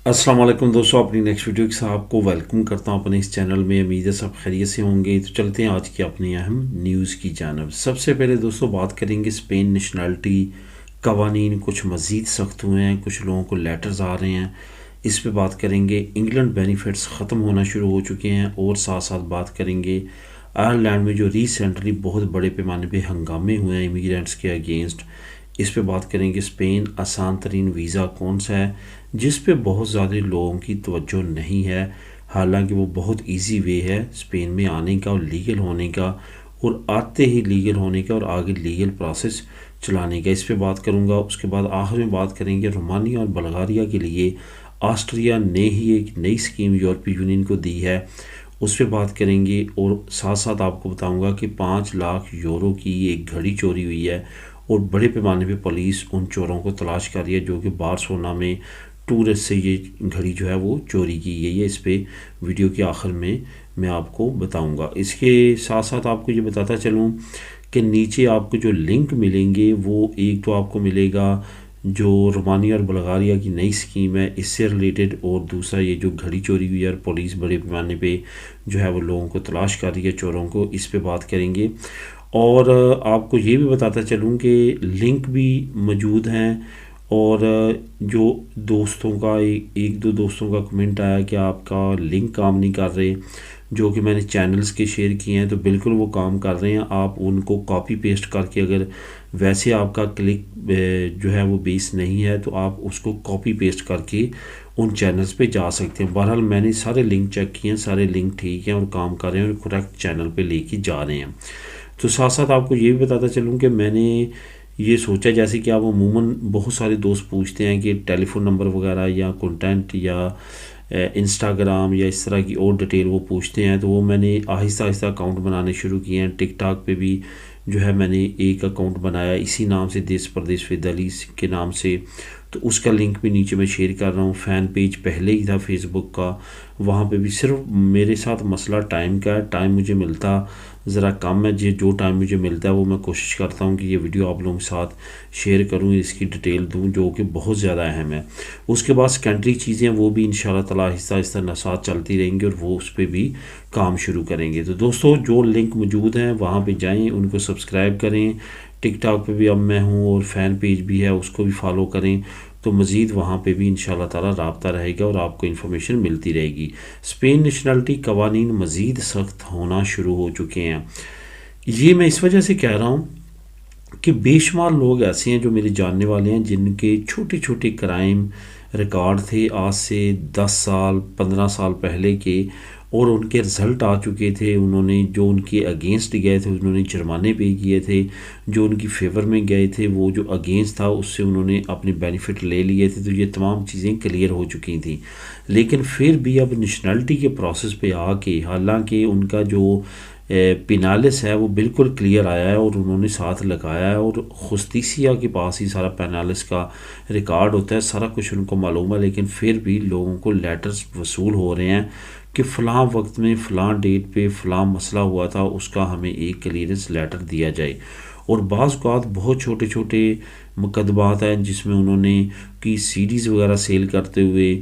अस्सलाम वालेकुम दोस्तों, अपनी नेक्स्ट वीडियो के साथ आपको वेलकम करता हूं अपने इस चैनल में। उम्मीद है सब खैरियत से होंगे। तो चलते हैं आज की अपनी अहम न्यूज़ की जानब। सबसे पहले दोस्तों बात करेंगे स्पेन नेशनलिटी कवानीन कुछ मज़ीद सख्त हुए हैं, कुछ लोगों को लेटर्स आ रहे हैं, इस पे बात करेंगे। इंग्लैंड बेनिफिट्स ख़त्म होना शुरू हो चुके हैं और साथ साथ बात करेंगे आयरलैंड में जो रिसेंटली बहुत बड़े पैमाने पे हंगामे हुए हैं इमिग्रेंट्स के अगेंस्ट, इस पे बात करेंगे। स्पेन आसान तरीन वीज़ा कौन सा है जिस पे बहुत ज़्यादा लोगों की तवज्जो नहीं है, हालांकि वो बहुत इजी वे है स्पेन में आने का और लीगल होने का, और आते ही लीगल होने का और आगे लीगल प्रोसेस चलाने का, इस पे बात करूँगा। उसके बाद आखिर में बात करेंगे रोमानिया और बल्गारिया के लिए ऑस्ट्रिया ने ही एक नई स्कीम यूरोपीय यूनियन को दी है, उस पर बात करेंगे। और साथ साथ आपको बताऊंगा कि 5 लाख यूरो की एक घड़ी चोरी हुई है और बड़े पैमाने पे पुलिस उन चोरों को तलाश कर रही है जो कि बार्सिलोना में टूरिस्ट से ये घड़ी जो है वो चोरी की गई है। इस पे वीडियो के आखिर में मैं आपको बताऊंगा। इसके साथ साथ आपको ये बताता चलूँ कि नीचे आपको जो लिंक मिलेंगे वो एक तो आपको मिलेगा जो रोमानिया और बल्गारिया की नई स्कीम है इससे रिलेटेड, और दूसरा ये जो घड़ी चोरी हुई है और पुलिस बड़े पैमाने पे जो है वो लोगों को तलाश कर रही है, चोरों को, इस पे बात करेंगे। और आपको ये भी बताता चलूँ कि लिंक भी मौजूद हैं। और जो दोस्तों का एक दो दोस्तों का कमेंट आया कि आपका लिंक काम नहीं कर रहे, जो कि मैंने चैनल्स के शेयर किए हैं, तो बिल्कुल वो काम कर रहे हैं। आप उनको कॉपी पेस्ट करके, अगर वैसे आपका क्लिक जो है वो बेस नहीं है तो आप उसको कॉपी पेस्ट करके उन चैनल्स पे जा सकते हैं। बहरहाल मैंने सारे लिंक चेक किए हैं, सारे लिंक ठीक हैं और काम कर रहे हैं और करेक्ट चैनल पे लेके जा रहे हैं। तो साथ साथ आपको ये भी बताता चलूँ कि मैंने ये सोचा, जैसे कि आप अमूमन बहुत सारे दोस्त पूछते हैं कि टेलीफ़ोन नंबर वगैरह या कंटेंट या इंस्टाग्राम या इस तरह की और डिटेल वो पूछते हैं, तो वो मैंने आहिस्ता आहिस्ता अकाउंट बनाने शुरू किए हैं। टिकटॉक पे भी जो है मैंने एक अकाउंट बनाया इसी नाम से, देश प्रदेश विद अली के नाम से, तो उसका लिंक भी नीचे मैं शेयर कर रहा हूँ। फ़ैन पेज पहले ही था फेसबुक का, वहाँ पे भी सिर्फ मेरे साथ मसला टाइम का है, टाइम मुझे मिलता ज़रा कम है। जो टाइम मुझे मिलता है वो मैं कोशिश करता हूँ कि ये वीडियो आप लोगों के साथ शेयर करूँ, इसकी डिटेल दूँ जो कि बहुत ज़्यादा अहम है। उसके बाद सेकेंडरी चीज़ें वो भी इंशाल्लाह ताला आहिस्ता आहिस्ता नसात चलती रहेंगी और वो उस पर भी काम शुरू करेंगे। तो दोस्तों जो लिंक मौजूद हैं वहाँ पे जाएं, उनको सब्सक्राइब करें। टिकटॉक पे भी अब मैं हूँ और फ़ैन पेज भी है, उसको भी फॉलो करें, तो मज़ीद वहाँ पे भी इंशाल्लाह ताला राब्ता रहेगा और आपको इन्फॉर्मेशन मिलती रहेगी। स्पेन नेशनलिटी कवानीन मज़ीद सख्त होना शुरू हो चुके हैं। ये मैं इस वजह से कह रहा हूँ कि बेशुमार लोग ऐसे हैं जो मेरे जानने वाले हैं जिनके छोटे छोटे क्राइम रिकॉर्ड थे आज से 10 साल 15 साल पहले के, और उनके रिज़ल्ट आ चुके थे। उन्होंने जो उनके अगेंस्ट गए थे उन्होंने जुर्माने पे किए थे, जो उनकी फेवर में गए थे वो जो अगेंस्ट था उससे उन्होंने अपने बेनिफिट ले लिए थे। तो ये तमाम चीज़ें क्लियर हो चुकी थी, लेकिन फिर भी अब नेशनलिटी के प्रोसेस पे आके, हालांकि उनका जो पिनालिस है वो बिल्कुल क्लियर आया है और उन्होंने साथ लगाया है, और खुस्तीसिया के पास ही सारा पेनालिस का रिकॉर्ड होता है, सारा कुछ उनको मालूम है। लेकिन फिर भी लोगों को लेटर्स वसूल हो रहे हैं कि फ़लाँ वक्त में फ़लाँ डेट पे फ़लाँ मसला हुआ था, उसका हमें एक क्लियरेंस लेटर दिया जाए। और बाज़ औक़ात बहुत छोटे छोटे मुकदमात हैं जिसमें उन्होंने की सीडीज़ वगैरह सेल करते हुए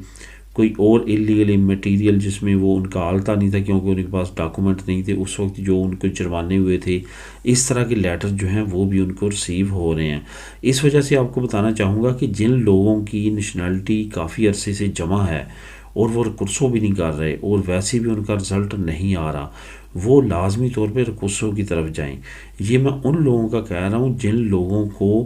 कोई और इलीगल मटेरियल जिसमें वो उनका आलता नहीं था क्योंकि उनके पास डॉक्यूमेंट नहीं थे उस वक्त, जो उनको जुर्माने हुए थे, इस तरह के लेटर जो हैं वो भी उनको रिसीव हो रहे हैं। इस वजह से आपको बताना चाहूँगा कि जिन लोगों की नेशनलिटी काफ़ी अरसे से जमा है और वो रिकुर्सो भी नहीं कर रहे और वैसे भी उनका रिज़ल्ट नहीं आ रहा, वो लाजमी तौर पे रिकुर्सो की तरफ जाएं। ये मैं उन लोगों का कह रहा हूँ जिन लोगों को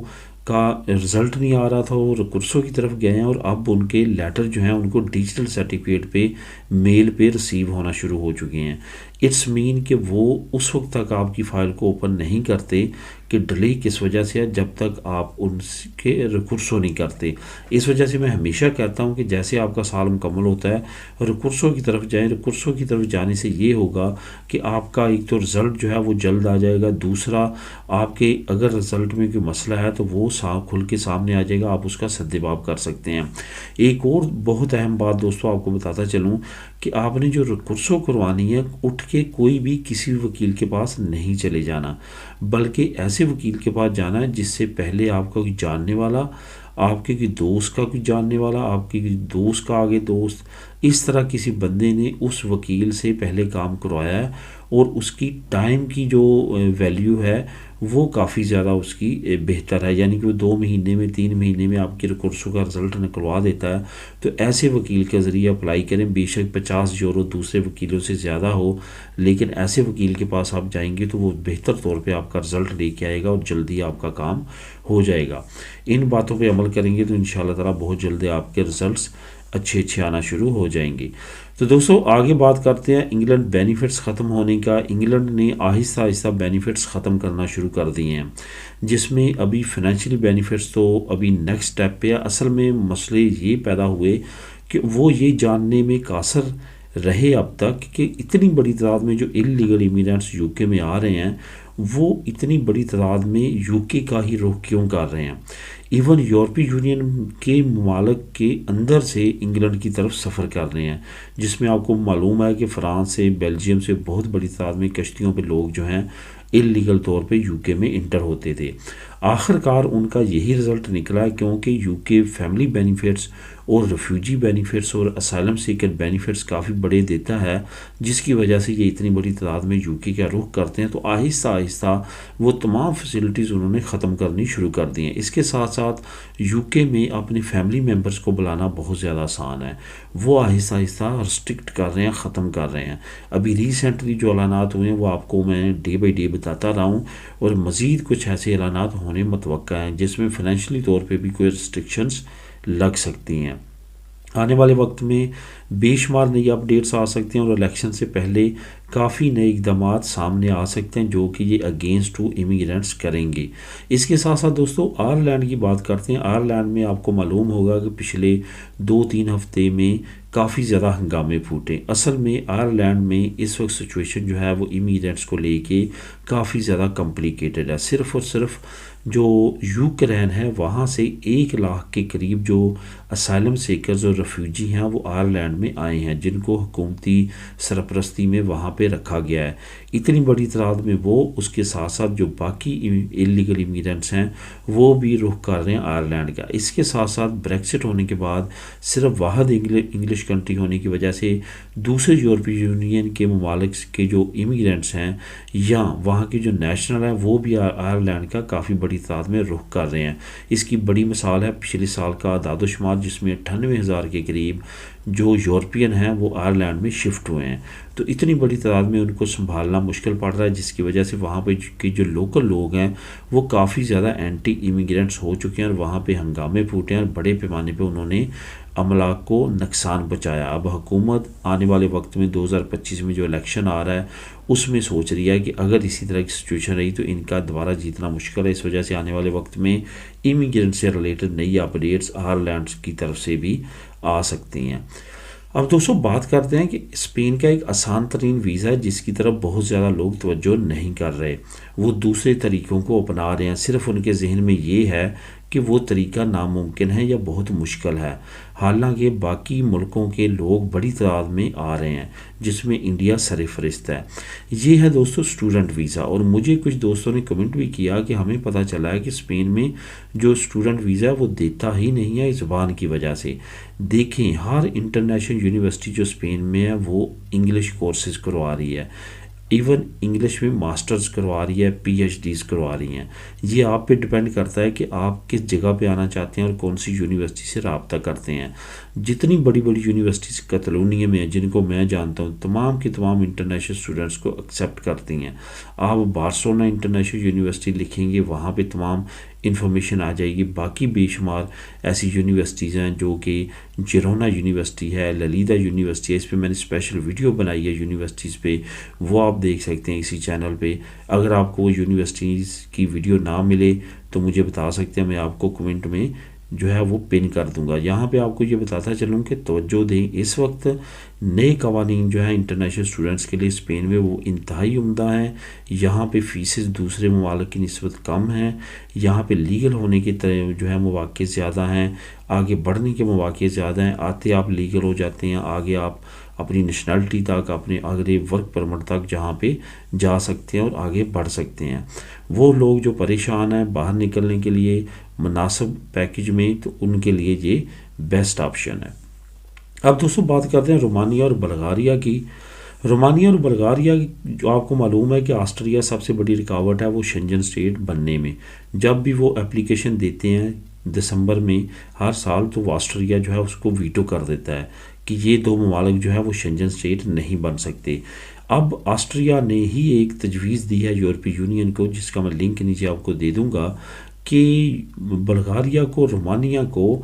का रिज़ल्ट नहीं आ रहा था, वो रिकुर्सो की तरफ गए हैं और अब उनके लेटर जो हैं उनको डिजिटल सर्टिफिकेट पे मेल पे रिसीव होना शुरू हो चुके हैं। इट्स मीन कि वो उस वक्त तक आपकी फ़ाइल को ओपन नहीं करते कि डिले किस वजह से है, जब तक आप उनके रिकुर्सो नहीं करते। इस वजह से मैं हमेशा कहता हूँ कि जैसे आपका साल मुकम्मल होता है रिकुर्सो की तरफ जाएं। रिकुर्सो की तरफ जाने से ये होगा कि आपका एक तो रिज़ल्ट जो है वो जल्द आ जाएगा, दूसरा आपके अगर रिज़ल्ट में कोई मसला है तो वो साफ खुल के सामने आ जाएगा, आप उसका सद्देबाब कर सकते हैं। एक और बहुत अहम बात दोस्तों आपको बताता चलूँ कि आपने जो रिकुर्सो करवानी है, उठ के कोई भी किसी वकील के पास नहीं चले जाना, बल्कि ऐसे वकील के पास जाना है जिससे पहले आपका कोई जानने वाला आपके कोई दोस्त का कोई जानने वाला, आपके कोई दोस्त का आगे दोस्त, इस तरह किसी बंदे ने उस वकील से पहले काम करवाया है और उसकी टाइम की जो वैल्यू है वो काफ़ी ज़्यादा उसकी बेहतर है, यानी कि वो 2 महीने में 3 महीने में आपके कोर्सों का रिज़ल्ट निकलवा देता है। तो ऐसे वकील के ज़रिए अप्लाई करें, बेशक 50 यूरो दूसरे वकीलों से ज़्यादा हो, लेकिन ऐसे वकील के पास आप जाएंगे तो वो बेहतर तौर पे आपका रिज़ल्ट लेके आएगा और जल्दी आपका काम हो जाएगा। इन बातों पे अमल करेंगे तो इंशाल्लाह ताला बहुत जल्दी आपके रिज़ल्ट्स अच्छे अच्छे आना शुरू हो जाएंगे। तो दोस्तों आगे बात करते हैं इंग्लैंड बेनिफिट्स ख़त्म होने का। इंग्लैंड ने आहिस्ता आहिस्ता बेनिफिट्स ख़त्म करना शुरू कर दिए हैं, जिसमें अभी फाइनेंशियल बेनिफिट्स तो अभी नेक्स्ट स्टेप पे है। असल में मसले ये पैदा हुए कि वो ये जानने में कासर रहे अब तक कि इतनी बड़ी तादाद में जो इलीगल इमिग्रेंट्स यूके में आ रहे हैं वो इतनी बड़ी तादाद में यूके का ही रुख क्यों कर रहे हैं। इवन यूरोपीय यूनियन के ममालिक के अंदर से इंग्लैंड की तरफ सफ़र कर रहे हैं, जिसमें आपको मालूम है कि फ़्रांस से, बेल्जियम से बहुत बड़ी तादाद में कश्तियों पे लोग जो हैं इलीगल तौर पे यूके में इंटर होते थे। आखिरकार उनका यही रिज़ल्ट निकला है, क्योंकि यूके फैमिली बेनिफिट्स और रेफ्यूजी बेनिफिट्स और असाइलम सीकर बेनिफिट्स काफ़ी बड़े देता है, जिसकी वजह से ये इतनी बड़ी तादाद में यूके का रुख करते हैं। तो आहिस्ता आहिस्ता वो तमाम फैसिलिटीज़ उन्होंने ख़त्म करनी शुरू कर दी हैं। इसके साथ साथ यूके में अपने फैमिली मेम्बर्स को बुलाना बहुत ज़्यादा आसान है, वो आहिस्ता आहिस्ता रिस्ट्रिक्ट कर रहे हैं, ख़त्म कर रहे हैं। अभी रिसेंटली जो ऐलानात हुए हैं वो आपको मैं डे बाई डे बताता रहा हूँ, और मज़ीद कुछ ऐसे ऐलानात होने मुतवक्का हैं जिसमें फाइनेंशियली तौर पे भी कोई रिस्ट्रिक्शंस लग सकती हैं। आने वाले वक्त में बेशुमार नई अपडेट्स आ सकते हैं और इलेक्शन से पहले काफ़ी नए इक़दामात सामने आ सकते हैं जो कि ये अगेंस्ट टू इमिग्रेंट्स करेंगे। इसके साथ साथ दोस्तों आयरलैंड की बात करते हैं। आयरलैंड में आपको मालूम होगा कि पिछले 2-3 हफ्ते में काफ़ी ज़्यादा हंगामे फूटे। असल में आयरलैंड में इस वक्त सिचुएशन जो है वो इमिग्रेंट्स को लेके काफ़ी ज़्यादा कॉम्प्लिकेटेड है। सिर्फ़ और सिर्फ जो यूक्रेन है वहाँ से 1 लाख के करीब जो असाइलम सीकर्स और रेफ्यूजी हैं वो आयरलैंड में आए हैं, जिनको हुकूमती सरपरस्ती में वहाँ पे रखा गया है। इतनी बड़ी तादाद में वो, उसके साथ साथ जो बाकी इलीगल इमिग्रेंट्स हैं वो भी रुख कर रहे हैं आयरलैंड का। इसके साथ साथ ब्रेक्सिट होने के बाद सिर्फ वाहद इंग्लिश कंट्री होने की वजह से दूसरे यूरोपीय यूनियन के ममालिक के जो इमिग्रेंट्स हैं या वहाँ के जो नेशनल हैं वो भी आयरलैंड का काफ़ी बड़ी तादाद में रुख कर रहे हैं। इसकी बड़ी मिसाल है पिछले साल का आदादोशुमार, जिसमें 98,000 के करीब जो यूरोपियन हैं वो आयरलैंड में शिफ्ट हुए हैं। तो इतनी बड़ी तादाद में उनको संभालना मुश्किल पड़ रहा है, जिसकी वजह से वहाँ पे के जो लोकल लोग हैं वो काफ़ी ज़्यादा एंटी इमिग्रेंट्स हो चुके हैं और वहाँ पे हंगामे फूटे हैं और बड़े पैमाने पे उन्होंने अमला को नुकसान पहुँचाया। अब हुकूमत आने वाले वक्त में 2025 में जो इलेक्शन आ रहा है उसमें सोच रही है कि अगर इसी तरह की सिचुएशन रही तो इनका दोबारा जीतना मुश्किल है। इस वजह से आने वाले वक्त में इमिग्रेंट से रिलेटेड नई अपडेट्स आयरलैंड की तरफ से भी आ सकती हैं। अब दोस्तों बात करते हैं कि स्पेन का एक आसान तरीन वीज़ा है जिसकी तरफ बहुत ज़्यादा लोग तवज्जो नहीं कर रहे, वो दूसरे तरीक़ों को अपना रहे हैं। सिर्फ उनके जहन में ये है कि वो तरीका नामुमकिन है या बहुत मुश्किल है, हालांकि बाकी मुल्कों के लोग बड़ी तादाद में आ रहे हैं, जिसमें इंडिया सरफहरिस्त है। ये है दोस्तों स्टूडेंट वीज़ा। और मुझे कुछ दोस्तों ने कमेंट भी किया कि हमें पता चला है कि स्पेन में जो स्टूडेंट वीज़ा है वो देता ही नहीं है इस ज़ुबान की वजह से। देखें, हर इंटरनेशनल यूनिवर्सिटी जो स्पेन में है वो इंग्लिश कोर्सेज़ करवा रही है, इवन इंग्लिश में मास्टर्स करवा रही है, PhDs करवा रही हैं। ये आप पे डिपेंड करता है कि आप किस जगह पे आना चाहते हैं और कौन सी यूनिवर्सिटी से रब्ता करते हैं। जितनी बड़ी बड़ी यूनिवर्सिटीज़ कतलोनिया में है, जिनको मैं जानता हूँ, तमाम के तमाम इंटरनेशनल स्टूडेंट्स को एक्सेप्ट करती हैं। आप बार्सिलोना इंटरनेशनल यूनिवर्सिटी लिखेंगे, वहाँ पे तमाम इन्फॉर्मेशन आ जाएगी। बाकी बेशुमार ऐसी यूनिवर्सिटीज़ हैं जो कि जिरोना यूनिवर्सिटी है, ललीदा यूनिवर्सिटी है, इस पर मैंने स्पेशल वीडियो बनाई है यूनिवर्सिटीज़ पे, वो आप देख सकते हैं इसी चैनल पे। अगर आपको वो यूनिवर्सिटीज़ की वीडियो ना मिले तो मुझे बता सकते हैं, मैं आपको कमेंट में जो है वो पिन कर दूंगा। यहाँ पे आपको ये बताता चलूँ कि तवज्जो दें, इस वक्त नए कवानीन जो है इंटरनेशनल स्टूडेंट्स के लिए स्पेन में वो इंतहाई उम्दा हैं। यहाँ पे फ़ीसेस दूसरे ममालिक की निस्बत कम हैं, यहाँ पे लीगल होने के जो है मौक़े ज़्यादा हैं, आगे बढ़ने के मौके ज़्यादा हैं। आते आप लीगल हो जाते हैं, आगे आप अपनी नेशनलिटी तक, अपने आगे वर्क परमिट तक जहाँ पे जा सकते हैं और आगे बढ़ सकते हैं। वो लोग जो परेशान हैं बाहर निकलने के लिए मुनासिब पैकेज में, तो उनके लिए ये बेस्ट ऑप्शन है। अब दोस्तों बात करते हैं रोमानिया और बल्गारिया की। रोमानिया और बल्गारिया, जो आपको मालूम है कि ऑस्ट्रिया सबसे बड़ी रुकावट है वो शेंजन स्टेट बनने में। जब भी वो एप्लीकेशन देते हैं दिसंबर में हर साल, तो ऑस्ट्रिया जो है उसको वीटो कर देता है कि ये दो ममालिक जो है वो शेंजन स्टेट नहीं बन सकते। अब ऑस्ट्रिया ने ही एक तजवीज़ दी है यूरोपीय यूनियन को, जिसका मैं लिंक नीचे आपको दे दूंगा, कि बल्गारिया को, रोमानिया को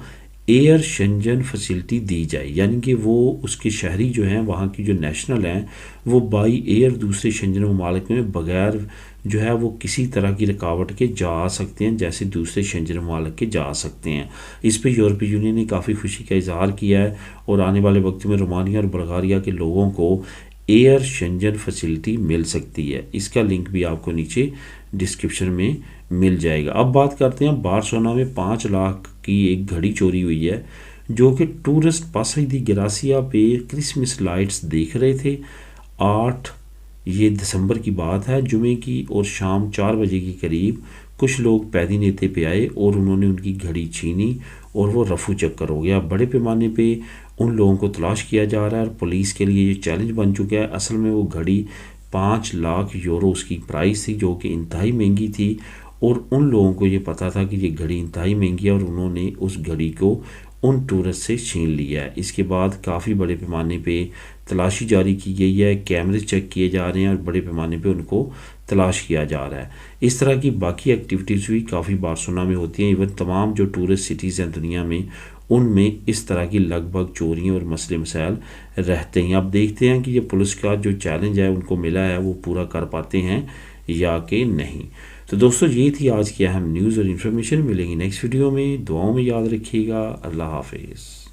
एयर शेंजन फैसिलिटी दी जाए, यानी कि वो उसके शहरी जो हैं, वहाँ की जो नेशनल हैं, वो बाई एयर दूसरे शेंजन ममालिक में बगैर जो है वो किसी तरह की रुकावट के जा आ सकते हैं, जैसे दूसरे शेंजन ममालिक के जा सकते हैं। इस पर यूरोपीय यूनियन ने काफ़ी खुशी का इजहार किया है और आने वाले वक्त में रोमानिया और बल्गारिया के लोगों को एयर शेंजन फैसिलिटी मिल सकती है। इसका लिंक भी आपको नीचे डिस्क्रिप्शन में मिल जाएगा। अब बात करते हैं बार्सिलोना में 5 लाख की एक घड़ी चोरी हुई है, जो कि टूरिस्ट पासा दी ग्रासिया पे क्रिसमस लाइट्स देख रहे थे। 8 ये दिसंबर की बात है, जुमे की, और शाम 4 बजे के करीब कुछ लोग पैदी नेते पे आए और उन्होंने उनकी घड़ी छीनी और वो रफू चक्कर हो गया। बड़े पैमाने पे उन लोगों को तलाश किया जा रहा है और पुलिस के लिए ये चैलेंज बन चुका है। असल में वो घड़ी 5 लाख यूरो उसकी प्राइस थी, जो कि इंतहाई महंगी थी, और उन लोगों को ये पता था कि ये घड़ी इंतहाई महंगी है और उन्होंने उस घड़ी को उन टूरिस्ट से छीन लिया है। इसके बाद काफ़ी बड़े पैमाने पे तलाशी जारी की गई है, कैमरे चेक किए जा रहे हैं और बड़े पैमाने पे उनको तलाश किया जा रहा है। इस तरह की बाकी एक्टिविटीज़ भी काफ़ी बार्सिलोना में होती हैं। इवन तमाम जो टूरिस्ट सिटीज़ हैं दुनिया में, उनमें इस तरह की लगभग चोरियाँ और मसले मसाइल रहते हैं। अब देखते हैं कि ये पुलिस का जो चैलेंज है उनको मिला है वो पूरा कर पाते हैं या कि नहीं। तो दोस्तों ये थी आज की अहम न्यूज़ और इन्फॉर्मेशन। मिलेंगी नेक्स्ट वीडियो में। दुआओं में याद रखिएगा। अल्लाह हाफिज़।